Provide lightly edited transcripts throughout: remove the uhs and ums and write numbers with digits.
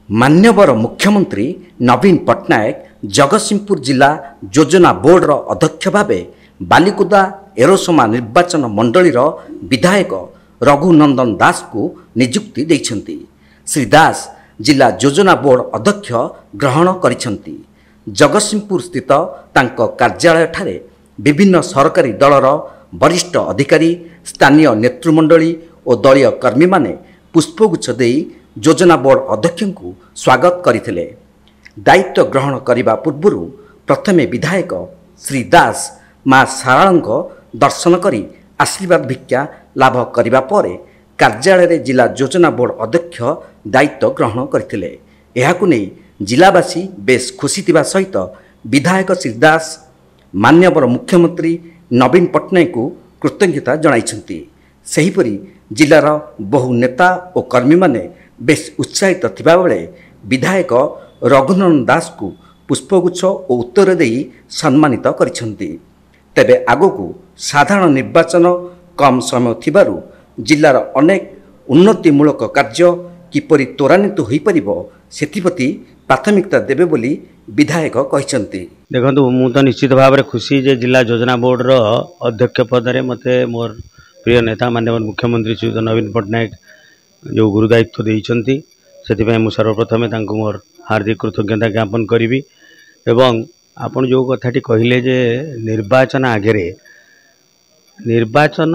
मान्यवर मुख्यमंत्री नवीन पट्टनायक जगतसिंहपुर जिला योजना बोर्डर अध्यक्ष भावे बालिकुदा एरोसमा निर्वाचन मंडलीर विधायक रघुनंदन दास को नियुक्ति देइछन्ति। श्री दास जिला योजना बोर्ड अध्यक्ष ग्रहण करिछन्ति। जगतसिंहपुर स्थित तांको कार्यालय ठारे विभिन्न सरकारी दलर वरिष्ठ अधिकारी स्थानीय नेतृमंडली और दलीय कर्मी माने पुष्पगुच्छ देई योजना बोर्ड अध्यक्ष को स्वागत करथिले। दायित्व ग्रहण करने पूर्व प्रथमे विधायक श्री दास माँ शारदांको दर्शन करी आशीर्वाद भिक्षा लाभ करने पर कार्यालय जिला योजना बोर्ड अध्यक्ष दायित्व ग्रहण करथिले। एहाकु नै जिलावासी बेस खुशी थिबा सहित विधायक श्री दास मान्यवर मुख्यमंत्री नवीन पट्टनायक को कृतज्ञता जणाइछन्ति। सेहिपरि जिलार बहु नेता और कर्मी माने बेस उत्साहित थिबा बेले विधायक रघुनंदन दास को पुष्पगुच्छ और उत्तर देई सम्मानित करिछन्ति। तेबे आगोकू साधारण निर्वाचन कम समय थिबारु जिलार अनेक उन्नतिमूलक कार्य किपरि त्वरान्वित होई परिबो सेथिप्रति प्राथमिकता देबे बोली विधायक कहिसन्ति। देखंतु मु तो निश्चित भाव में खुशी जे जिला योजना बोर्ड रो अध्यक्ष पद रे मते मोर प्रिय नेता माननीय मुख्यमंत्री श्री नवीन पट्टनायक जो गुरु दायित्व देइछन्ति सेथिपय मु सर्वप्रथमे तांको मोर हार्दिक कृतज्ञता ज्ञापन करिवि। एवं आपण जो कथाटी कहिले जे निर्वाचन आगे निर्वाचन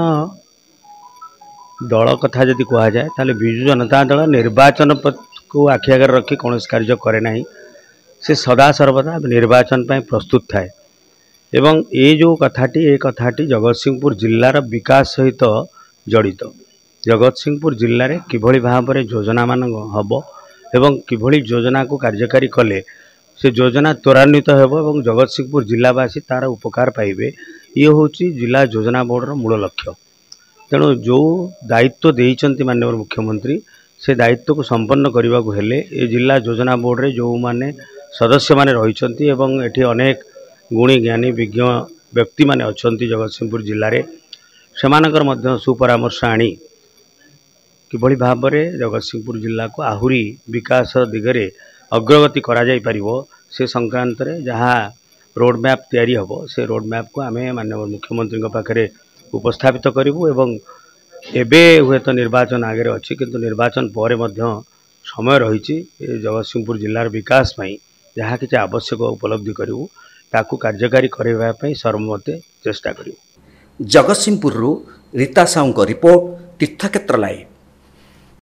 दल कथा जदि कहा जाए ताले बिजु जनता दल निर्वाचन को आखि आगे रखी कौन कार्य करे नहीं, से सदा सर्वदा निर्वाचन पर प्रस्तुत थाए। एवं ये जो कथाटी जगतसिंहपुर जिलार विकास सहित जड़ित। जगतसिंहपुर जिले में किभली भाव में योजना मान हम एवं किभली योजना को कार्यकारी कले से योजना त्वरान्वित हो जगतसिंहपुर जिलावासी तार उपकार पाइबे, ये हूँ जिला योजना बोर्डर मूल लक्ष्य। तेणु जो दायित्व देइछन्ति माननीय मुख्यमंत्री से दायित्व को संपन्न करने को हेले ए जिला योजना बोर्ड रे जो माने सदस्य माने रहिछन्ति एवं एठी अनेक गुणी ज्ञानी विज्ञ व्यक्ति माने अछन्ति जगतसिंहपुर जिले रे सेमानकर मध्य सुपरामर्श आनी किभली भाव में जगतसिंहपुर जिला को आहुरी विकास दिगरे अग्रगति करा जाई परिबो से संक्रांत रे जहाँ रोड मैप तैयारी हबो से रोड मैप को आमे माननीय मुख्यमंत्री पाखरे उपस्थापित करिवु। एवं एबे हुए तो निर्वाचन आगे अच्छी किंतु निर्वाचन पर समय रही जगतसिंहपुर जिलार विकास में जहाँ कि आवश्यक उपलब्धि करूँ ताकू कार्यकारी करने सर्वमते चेष्टा करूँ। जगतसिंहपुर रीता साहू रिपोर्ट तीर्थक्षेत्र लाइव।